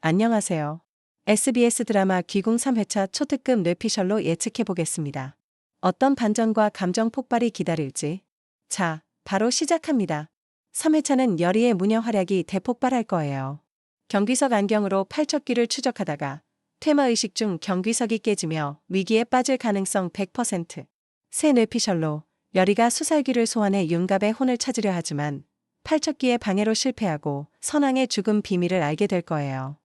안녕하세요. SBS 드라마 귀궁 3회차 초특급 뇌피셜로 예측해보겠습니다. 어떤 반전과 감정 폭발이 기다릴지. 자, 바로 시작합니다. 3회차는 여리의 무녀 활약이 대폭발할 거예요. 경귀석 안경으로 팔척귀를 추적하다가 퇴마의식 중 경귀석이 깨지며 위기에 빠질 가능성 100%. 새 뇌피셜로 여리가 수살귀를 소환해 윤갑의 혼을 찾으려 하지만 팔척귀의 방해로 실패하고 선왕의 죽음 비밀을 알게 될 거예요.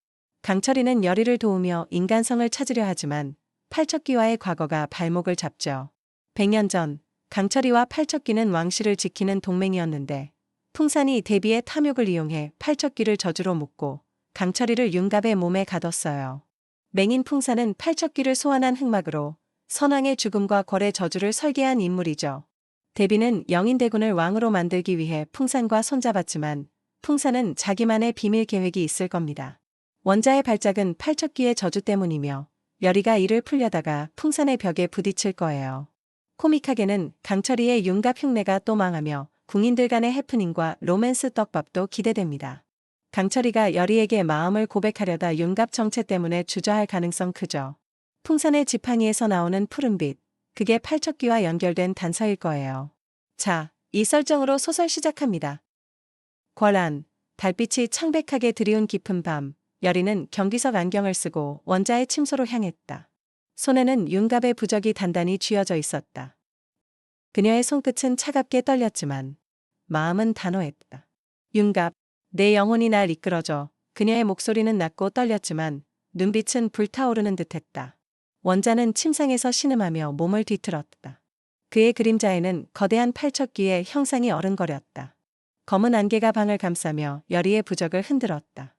강철이는 여리를 도우며 인간성을 찾으려 하지만 팔척귀와의 과거가 발목을 잡죠. 100년 전 강철이와 팔척귀는 왕실을 지키는 동맹이었는데 풍산이 대비의 탐욕을 이용해 팔척귀를 저주로 묶고 강철이를 윤갑의 몸에 가뒀어요. 맹인 풍산은 팔척귀를 소환한 흑막으로 선왕의 죽음과 거래 저주를 설계한 인물이죠. 대비는 영인대군을 왕으로 만들기 위해 풍산과 손잡았지만 풍산은 자기만의 비밀 계획이 있을 겁니다. 원자의 발작은 팔척귀의 저주 때문이며 여리가 이를 풀려다가 풍산의 벽에 부딪힐 거예요. 코믹하게는 강철이의 윤갑 흉내가 또 망하며 궁인들 간의 해프닝과 로맨스 떡밥도 기대됩니다. 강철이가 여리에게 마음을 고백하려다 윤갑 정체 때문에 주저할 가능성 크죠. 풍산의 지팡이에서 나오는 푸른빛, 그게 팔척귀와 연결된 단서일 거예요. 자, 이 설정으로 소설 시작합니다. 궐안, 달빛이 창백하게 드리운 깊은 밤, 여리는 경귀석 안경을 쓰고 원자의 침소로 향했다. 손에는 윤갑의 부적이 단단히 쥐어져 있었다. 그녀의 손끝은 차갑게 떨렸지만 마음은 단호했다. 윤갑, 내 영혼이 날 이끌어줘. 그녀의 목소리는 낮고 떨렸지만 눈빛은 불타오르는 듯했다. 원자는 침상에서 신음하며 몸을 뒤틀었다. 그의 그림자에는 거대한 팔척귀의 형상이 어른거렸다. 검은 안개가 방을 감싸며 여리의 부적을 흔들었다.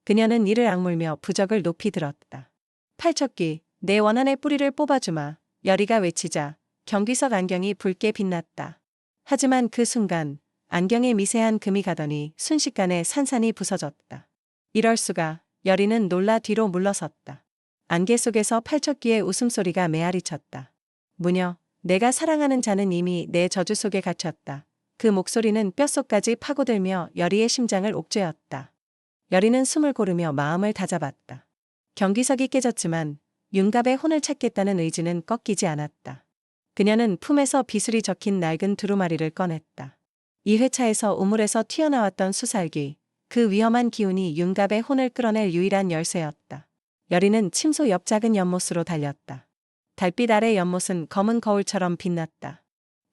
그녀는 이를 악물며 부적을 높이 들었다. 팔척귀, 내 원한의 뿌리를 뽑아주마. 여리가 외치자 경귀석 안경이 붉게 빛났다. 하지만 그 순간 안경에 미세한 금이 가더니 순식간에 산산이 부서졌다. 이럴 수가. 여리는 놀라 뒤로 물러섰다. 안개 속에서 팔척귀의 웃음소리가 메아리쳤다. 무녀, 내가 사랑하는 자는 이미 내 저주 속에 갇혔다. 그 목소리는 뼛속까지 파고들며 여리의 심장을 옥죄었다. 여리는 숨을 고르며 마음을 다잡았다. 경귀석이 깨졌지만 윤갑의 혼을 찾겠다는 의지는 꺾이지 않았다. 그녀는 품에서 비술이 적힌 낡은 두루마리를 꺼냈다. 이 회차에서 우물에서 튀어나왔던 수살귀, 그 위험한 기운이 윤갑의 혼을 끌어낼 유일한 열쇠였다. 여리는 침소 옆 작은 연못으로 달렸다. 달빛 아래 연못은 검은 거울처럼 빛났다.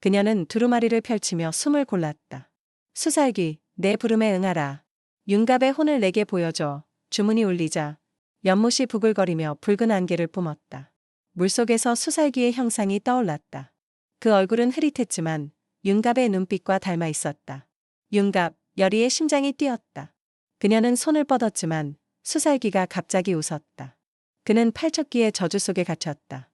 그녀는 두루마리를 펼치며 숨을 골랐다. 수살귀, 내 부름에 응하라. 윤갑의 혼을 내게 보여줘. 주문이 울리자 연못이 부글거리며 붉은 안개를 뿜었다. 물속에서 수살귀의 형상이 떠올랐다. 그 얼굴은 흐릿했지만 윤갑의 눈빛과 닮아 있었다. 윤갑, 여리의 심장이 뛰었다. 그녀는 손을 뻗었지만 수살귀가 갑자기 웃었다. 그는 팔척귀의 저주 속에 갇혔다.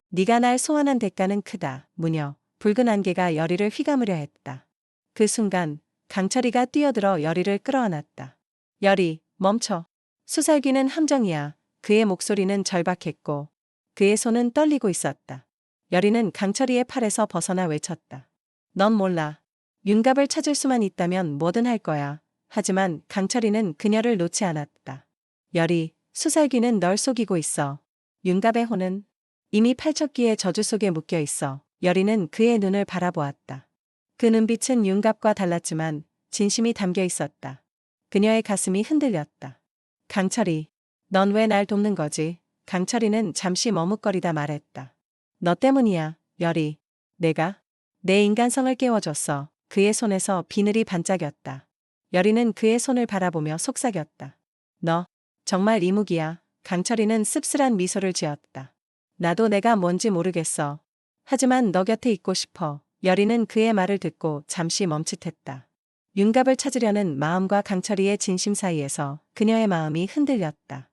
네가 날 소환한 대가는 크다, 무녀. 붉은 안개가 여리를 휘감으려 했다. 그 순간 강철이가 뛰어들어 여리를 끌어안았다. 여리, 멈춰. 수살귀는 함정이야. 그의 목소리는 절박했고 그의 손은 떨리고 있었다. 여리는 강철이의 팔에서 벗어나 외쳤다. 넌 몰라. 윤갑을 찾을 수만 있다면 뭐든 할 거야. 하지만 강철이는 그녀를 놓지 않았다. 여리, 수살귀는 널 속이고 있어. 윤갑의 혼은 이미 팔척귀의 저주 속에 묶여 있어. 여리는 그의 눈을 바라보았다. 그 눈빛은 윤갑과 달랐지만 진심이 담겨 있었다. 그녀의 가슴이 흔들렸다. 강철이, 넌 왜 날 돕는 거지? 강철이는 잠시 머뭇거리다 말했다. 너 때문이야, 여리. 내가? 내 인간성을 깨워줬어. 그의 손에서 비늘이 반짝였다. 여리는 그의 손을 바라보며 속삭였다. 너, 정말 이무기야. 강철이는 씁쓸한 미소를 지었다. 나도 내가 뭔지 모르겠어. 하지만 너 곁에 있고 싶어. 여리는 그의 말을 듣고 잠시 멈칫했다. 윤갑을 찾으려는 마음과 강철이의 진심 사이에서 그녀의 마음이 흔들렸다.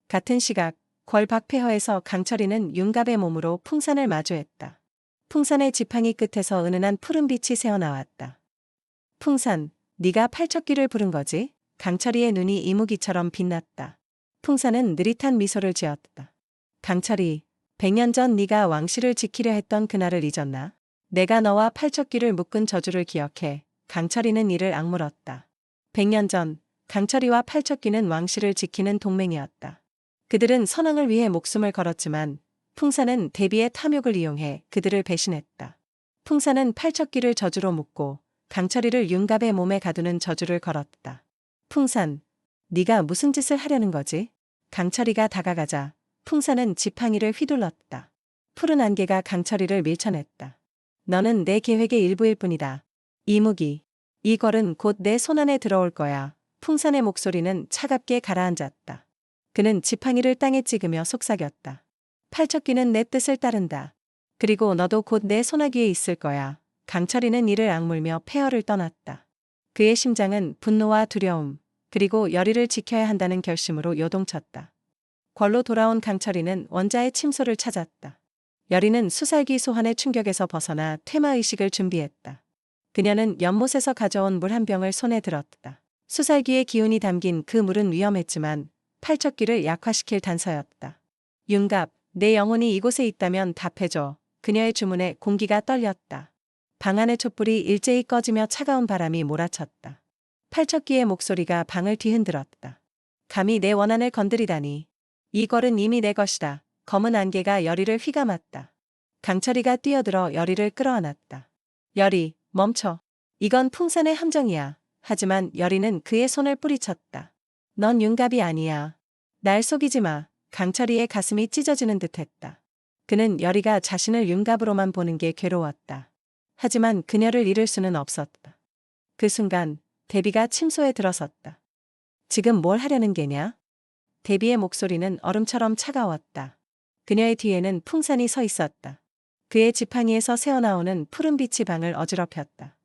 같은 시각, 궐 박폐허에서 강철이는 윤갑의 몸으로 풍산을 마주했다. 풍산의 지팡이 끝에서 은은한 푸른빛이 새어나왔다. 풍산, 네가 팔척귀를 부른 거지? 강철이의 눈이 이무기처럼 빛났다. 풍산은 느릿한 미소를 지었다. 강철이, 100년 전 네가 왕실을 지키려 했던 그날을 잊었나? 내가 너와 팔척귀를 묶은 저주를 기억해. 강철이는 이를 악물었다. 100년 전 강철이와 팔척귀는 왕실을 지키는 동맹이었다. 그들은 선왕을 위해 목숨을 걸었지만 풍사는 대비의 탐욕을 이용해 그들을 배신했다. 풍사는 팔척귀를 저주로 묶고 강철이를 윤갑의 몸에 가두는 저주를 걸었다. 풍산, 네가 무슨 짓을 하려는 거지? 강철이가 다가가자 풍사는 지팡이를 휘둘렀다. 푸른 안개가 강철이를 밀쳐냈다. 너는 내 계획의 일부일 뿐이다. 이무기, 이 걸은 곧 내 손안에 들어올 거야. 풍산의 목소리는 차갑게 가라앉았다. 그는 지팡이를 땅에 찍으며 속삭였다. 팔척귀는 내 뜻을 따른다. 그리고 너도 곧 내 손아귀에 있을 거야. 강철이는 이를 악물며 폐허를 떠났다. 그의 심장은 분노와 두려움, 그리고 열의를 지켜야 한다는 결심으로 요동쳤다. 궐로 돌아온 강철이는 원자의 침소를 찾았다. 열의는 수살기 소환의 충격에서 벗어나 퇴마의식을 준비했다. 그녀는 연못에서 가져온 물 한 병을 손에 들었다. 수살기의 기운이 담긴 그 물은 위험했지만 팔척귀를 약화시킬 단서였다. 윤갑, 내 영혼이 이곳에 있다면 답해줘. 그녀의 주문에 공기가 떨렸다. 방 안의 촛불이 일제히 꺼지며 차가운 바람이 몰아쳤다. 팔척귀의 목소리가 방을 뒤흔들었다. 감히 내 원한을 건드리다니. 이 걸은 이미 내 것이다. 검은 안개가 열의를 휘감았다. 강철이가 뛰어들어 열의를 끌어안았다. 열의, 멈춰. 이건 풍산의 함정이야. 하지만 열의는 그의 손을 뿌리쳤다. 넌 윤갑이 아니야. 날 속이지 마. 강철이의 가슴이 찢어지는 듯했다. 그는 열의가 자신을 윤갑으로만 보는 게 괴로웠다. 하지만 그녀를 잃을 수는 없었다. 그 순간 대비가 침소에 들어섰다. 지금 뭘 하려는 게냐? 대비의 목소리는 얼음처럼 차가웠다. 그녀의 뒤에는 풍산이 서 있었다. 그의 지팡이에서 새어나오는 푸른빛이 방을 어지럽혔다.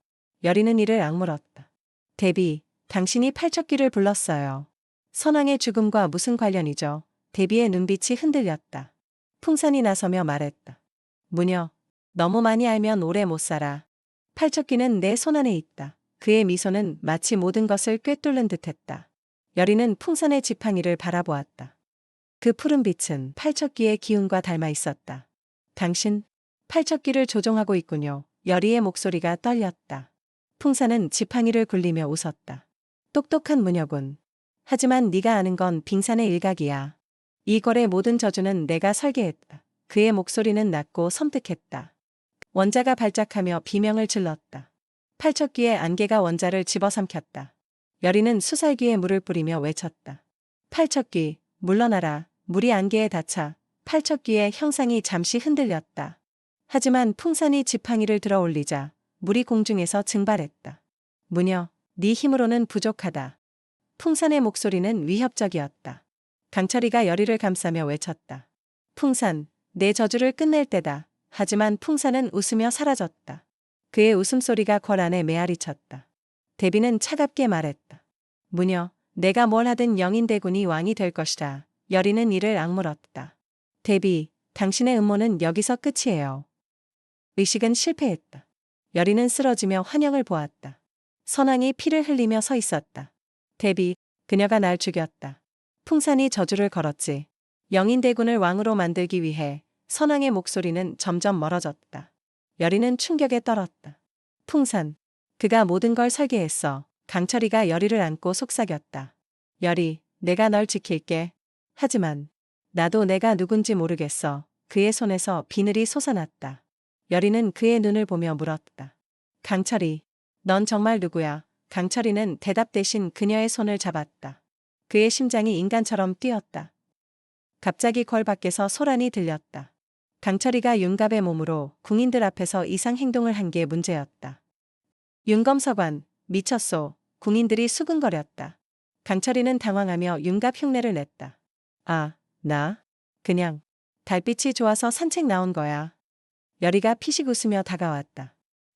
열의는 이를 악물었다. 대비, 당신이 팔척귀를 불렀어요. 선왕의 죽음과 무슨 관련이죠? 대비의 눈빛이 흔들렸다. 풍산이 나서며 말했다. 무녀, 너무 많이 알면 오래 못 살아. 팔척귀는 내 손안에 있다. 그의 미소는 마치 모든 것을 꿰뚫는 듯했다. 열의는 풍산의 지팡이를 바라보았다. 그 푸른 빛은 팔척귀의 기운과 닮아 있었다. 당신, 팔척귀를 조종하고 있군요. 열의의 목소리가 떨렸다. 풍산은 지팡이를 굴리며 웃었다. 똑똑한 무녀군. 하지만 네가 아는 건 빙산의 일각이야. 이 걸의 모든 저주는 내가 설계했다. 그의 목소리는 낮고 섬뜩했다. 원자가 발작하며 비명을 질렀다. 팔척귀의 안개가 원자를 집어삼켰다. 열의는 수살기에 물을 뿌리며 외쳤다. 팔척귀, 물러나라. 물이 안개에 닿자 팔척귀의 형상이 잠시 흔들렸다. 하지만 풍산이 지팡이를 들어 올리자 물이 공중에서 증발했다. 무녀, 네 힘으로는 부족하다. 풍산의 목소리는 위협적이었다. 강철이가 열의를 감싸며 외쳤다. 풍산, 내 저주를 끝낼 때다. 하지만 풍산은 웃으며 사라졌다. 그의 웃음소리가 궐 안에 메아리쳤다. 대비는 차갑게 말했다. 무녀, 내가 뭘 하든 영인대군이 왕이 될 것이다. 열의는 이를 악물었다. 대비, 당신의 음모는 여기서 끝이에요. 의식은 실패했다. 열의는 쓰러지며 환영을 보았다. 선왕이 피를 흘리며 서 있었다. 대비, 그녀가 날 죽였다. 풍산이 저주를 걸었지. 영인대군을 왕으로 만들기 위해 선왕의 목소리는 점점 멀어졌다. 열의는 충격에 떨었다. 풍산, 그가 모든 걸 설계했어. 강철이가 열의를 안고 속삭였다. 열의, 내가 널 지킬게. 하지만 나도 내가 누군지 모르겠어. 그의 손에서 비늘이 솟아났다. 열의는 그의 눈을 보며 물었다. 강철이, 넌 정말 누구야? 강철이는 대답 대신 그녀의 손을 잡았다. 그의 심장이 인간처럼 뛰었다. 갑자기 궐 밖에서 소란이 들렸다. 강철이가 윤갑의 몸으로 궁인들 앞에서 이상 행동을 한 게 문제였다. 윤검서관, 미쳤소. 궁인들이 수근거렸다. 강철이는 당황하며 윤갑 흉내를 냈다. 아, 나? 그냥 달빛이 좋아서 산책 나온 거야. 열의가 피식 웃으며 다가왔다.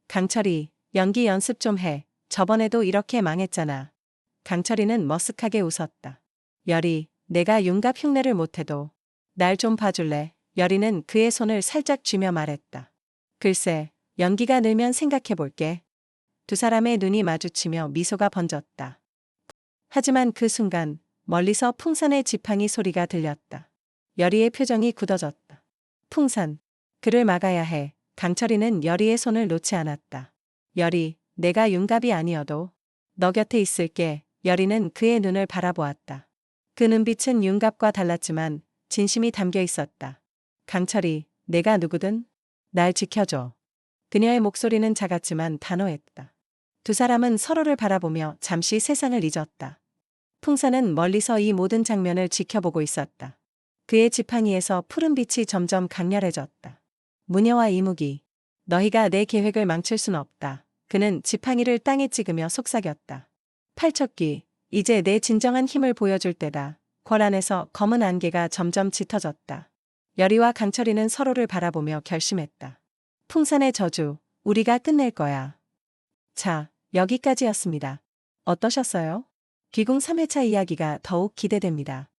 강철이, 연기 연습 좀 해. 저번에도 이렇게 망했잖아. 강철이는 머쓱하게 웃었다. 열의, 내가 윤갑 흉내를 못해도 날 좀 봐줄래? 열의는 그의 손을 살짝 쥐며 말했다. 글쎄, 연기가 늘면 생각해볼게. 두 사람의 눈이 마주치며 미소가 번졌다. 하지만 그 순간 멀리서 풍산의 지팡이 소리가 들렸다. 열의의 표정이 굳어졌다. 풍산, 그를 막아야 해. 강철이는 열의의 손을 놓지 않았다. 열의, 내가 윤갑이 아니어도 너 곁에 있을게. 여리는 그의 눈을 바라보았다. 그 눈빛은 윤갑과 달랐지만 진심이 담겨 있었다. 강철이, 내가 누구든 날 지켜줘. 그녀의 목소리는 작았지만 단호했다. 두 사람은 서로를 바라보며 잠시 세상을 잊었다. 풍사는 멀리서 이 모든 장면을 지켜보고 있었다. 그의 지팡이에서 푸른 빛이 점점 강렬해졌다. 무녀와 이무기, 너희가 내 계획을 망칠 순 없다. 그는 지팡이를 땅에 찍으며 속삭였다. 팔척귀, 이제 내 진정한 힘을 보여줄 때다. 궐 안에서 검은 안개가 점점 짙어졌다. 여리와 강철이는 서로를 바라보며 결심했다. 풍산의 저주, 우리가 끝낼 거야. 자, 여기까지였습니다. 어떠셨어요? 귀궁 3회차 이야기가 더욱 기대됩니다.